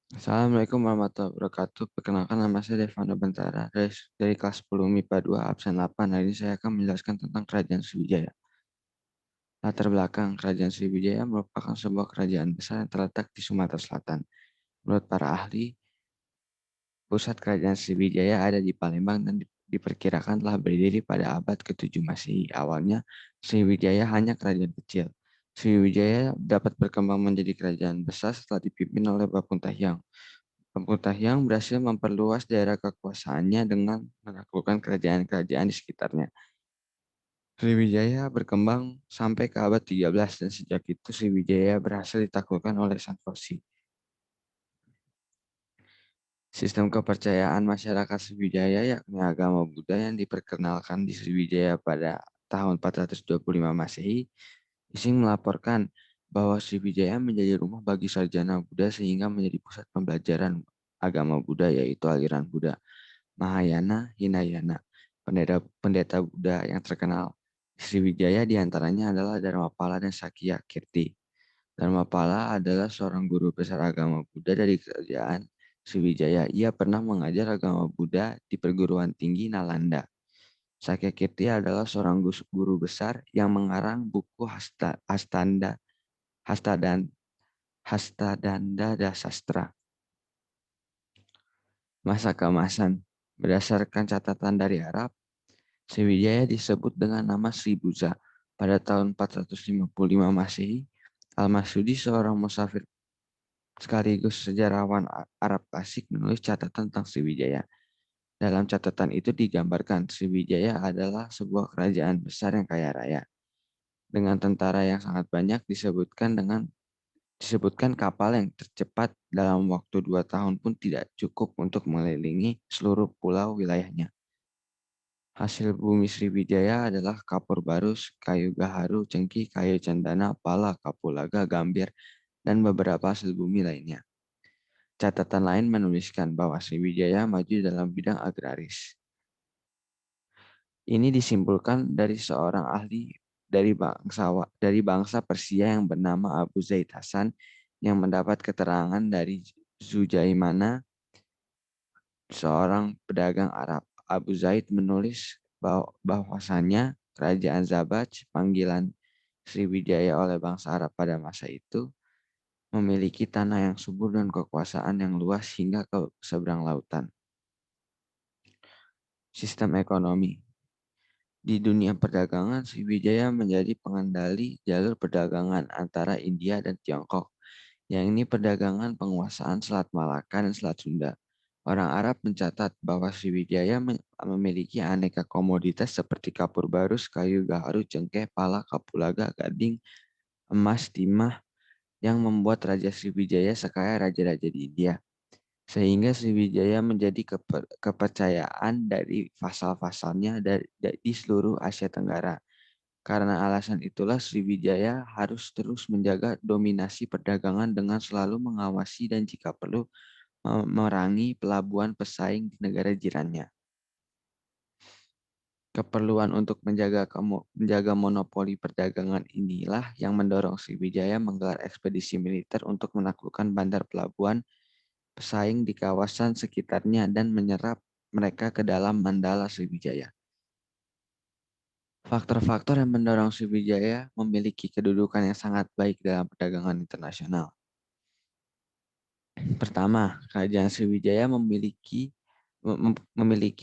Assalamualaikum warahmatullahi wabarakatuh. Perkenalkan nama saya Devano Bentara dari kelas 10 MIPA 2 absen 8. Hari ini saya akan menjelaskan tentang Kerajaan Sriwijaya. Latar belakang Kerajaan Sriwijaya merupakan sebuah kerajaan besar yang terletak di Sumatera Selatan. Menurut para ahli, pusat Kerajaan Sriwijaya ada di Palembang dan diperkirakan telah berdiri pada abad ke-7 Masehi. Awalnya, Sriwijaya hanya kerajaan kecil. Sriwijaya dapat berkembang menjadi kerajaan besar setelah dipimpin oleh Bapuntahyang. Tahyang berhasil memperluas daerah kekuasaannya dengan menaklukkan kerajaan-kerajaan di sekitarnya. Sriwijaya berkembang sampai ke abad 13 dan sejak itu Sriwijaya berhasil ditaklukkan oleh Santosi. Sistem kepercayaan masyarakat Sriwijaya yakni agama Buddha yang diperkenalkan di Sriwijaya pada tahun 425 Masehi. Ising melaporkan bahwa Sriwijaya menjadi rumah bagi sarjana Buddha sehingga menjadi pusat pembelajaran agama Buddha yaitu aliran Buddha. Mahayana, Hinayana, pendeta Buddha yang terkenal di Sriwijaya diantaranya adalah Dharmapala dan Sakya Kirti. Dharmapala adalah seorang guru besar agama Buddha dari kerajaan Sriwijaya. Ia pernah mengajar agama Buddha di perguruan tinggi Nalanda. Sakya Kirti adalah seorang guru besar yang mengarang buku Hastadan, Hastadanda Dasastra. Masa keemasan. Berdasarkan catatan dari Arab, Sriwijaya disebut dengan nama Sribuza. Pada tahun 455 Masehi, Al-Masudi, seorang musafir sekaligus sejarawan Arab klasik, menulis catatan tentang Sriwijaya. Dalam catatan itu digambarkan Sriwijaya adalah sebuah kerajaan besar yang kaya raya. Dengan tentara yang sangat banyak disebutkan kapal yang tercepat dalam waktu 2 tahun pun tidak cukup untuk mengelilingi seluruh pulau wilayahnya. Hasil bumi Sriwijaya adalah kapur barus, kayu gaharu, cengkih, kayu cendana, pala, kapulaga, gambir, dan beberapa hasil bumi lainnya. Catatan lain menuliskan bahwa Sriwijaya maju dalam bidang agraris. Ini disimpulkan dari seorang ahli dari bangsa Persia yang bernama Abu Zaid Hasan yang mendapat keterangan dari Zujaimana, seorang pedagang Arab. Abu Zaid menulis bahwasannya kerajaan Zabaj, panggilan Sriwijaya oleh bangsa Arab pada masa itu, memiliki tanah yang subur dan kekuasaan yang luas hingga ke seberang lautan. Sistem ekonomi. Di dunia perdagangan, Sriwijaya menjadi pengendali jalur perdagangan antara India dan Tiongkok, yang ini perdagangan penguasaan Selat Malaka dan Selat Sunda. Orang Arab mencatat bahwa Sriwijaya memiliki aneka komoditas seperti kapur barus, kayu gaharu, cengkeh, pala, kapulaga, gading, emas, timah, yang membuat Raja Sriwijaya sekaya raja-raja di India. Sehingga Sriwijaya menjadi kepercayaan dari vassal-vassalnya di seluruh Asia Tenggara. Karena alasan itulah Sriwijaya harus terus menjaga dominasi perdagangan dengan selalu mengawasi dan jika perlu memerangi pelabuhan pesaing di negara jirannya. Keperluan untuk menjaga monopoli perdagangan inilah yang mendorong Sriwijaya menggelar ekspedisi militer untuk menaklukkan bandar pelabuhan pesaing di kawasan sekitarnya dan menyerap mereka ke dalam Mandala Sriwijaya. Faktor-faktor yang mendorong Sriwijaya memiliki kedudukan yang sangat baik dalam perdagangan internasional. Pertama, Kerajaan Sriwijaya memiliki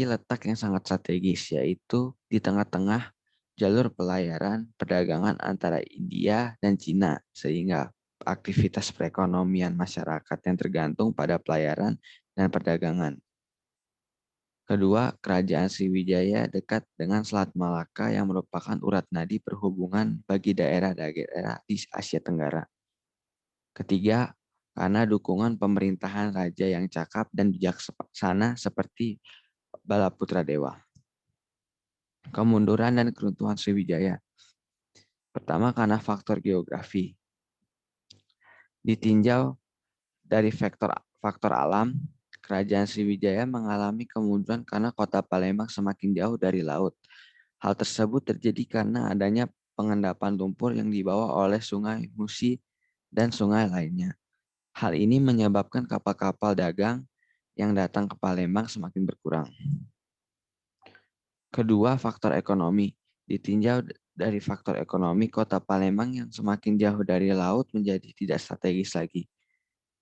letak yang sangat strategis, yaitu di tengah-tengah jalur pelayaran perdagangan antara India dan Cina, sehingga aktivitas perekonomian masyarakat yang tergantung pada pelayaran dan perdagangan. Kedua, Kerajaan Sriwijaya dekat dengan Selat Malaka yang merupakan urat nadi perhubungan bagi daerah-daerah di Asia Tenggara. Ketiga, karena dukungan pemerintahan raja yang cakap dan bijaksana seperti Balaputra Dewa. Kemunduran dan keruntuhan Sriwijaya. Pertama, karena faktor geografi. Ditinjau dari faktor alam, Kerajaan Sriwijaya mengalami kemunduran karena kota Palembang semakin jauh dari laut. Hal tersebut terjadi karena adanya pengendapan lumpur yang dibawa oleh sungai Musi dan sungai lainnya. Hal ini menyebabkan kapal-kapal dagang yang datang ke Palembang semakin berkurang. Kedua, faktor ekonomi. Ditinjau dari faktor ekonomi, kota Palembang yang semakin jauh dari laut menjadi tidak strategis lagi.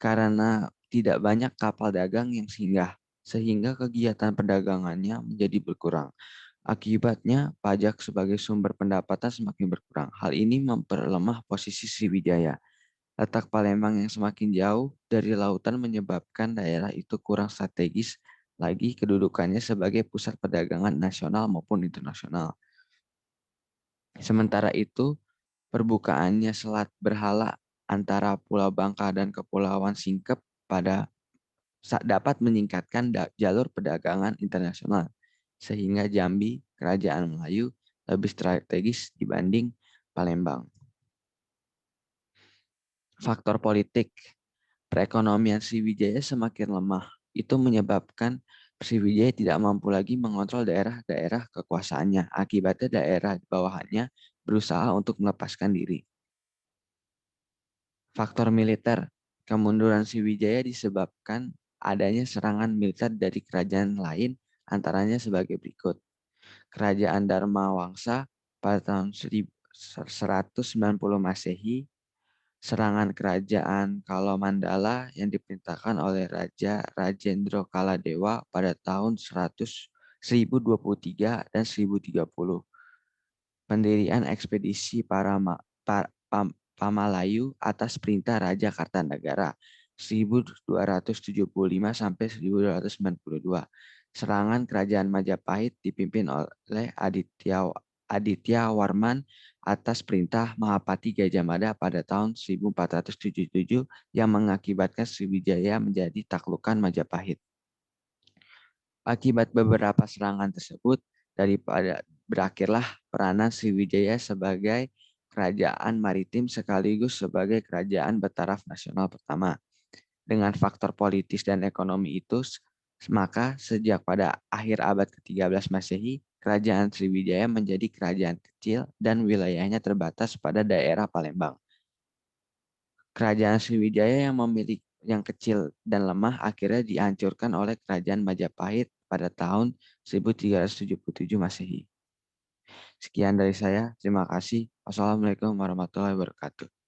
Karena tidak banyak kapal dagang yang singgah, sehingga kegiatan perdagangannya menjadi berkurang. Akibatnya, pajak sebagai sumber pendapatan semakin berkurang. Hal ini memperlemah posisi Sriwijaya. Letak Palembang yang semakin jauh dari lautan menyebabkan daerah itu kurang strategis lagi kedudukannya sebagai pusat perdagangan nasional maupun internasional. Sementara itu, perbukaannya Selat Berhala antara Pulau Bangka dan Kepulauan Singkep pada dapat meningkatkan jalur perdagangan internasional, sehingga Jambi, Kerajaan Melayu, lebih strategis dibanding Palembang. Faktor politik, perekonomian Sriwijaya semakin lemah. Itu menyebabkan Sriwijaya tidak mampu lagi mengontrol daerah-daerah kekuasaannya. Akibatnya daerah bawahannya berusaha untuk melepaskan diri. Faktor militer, kemunduran Sriwijaya disebabkan adanya serangan militer dari kerajaan lain, antaranya sebagai berikut. Kerajaan Dharma Wangsa pada tahun 190 Masehi, serangan kerajaan Kalomandala yang diperintahkan oleh Raja Rajendro Kaladewa pada tahun 1023 dan 1030. Pendirian ekspedisi Pamalayu atas perintah Raja Kartanagara 1275 sampai 1292. Serangan kerajaan Majapahit dipimpin oleh Aditya Warman atas perintah Mahapati Gajah Mada pada tahun 1477 yang mengakibatkan Sriwijaya menjadi taklukan Majapahit. Akibat beberapa serangan tersebut, daripada berakhirlah peranan Sriwijaya sebagai kerajaan maritim sekaligus sebagai kerajaan bertaraf nasional pertama. Dengan faktor politis dan ekonomi itu, maka sejak pada akhir abad ke-13 Masehi, kerajaan Sriwijaya menjadi kerajaan kecil dan wilayahnya terbatas pada daerah Palembang. Kerajaan Sriwijaya yang kecil dan lemah akhirnya dihancurkan oleh kerajaan Majapahit pada tahun 1377 Masehi. Sekian dari saya. Terima kasih. Wassalamualaikum warahmatullahi wabarakatuh.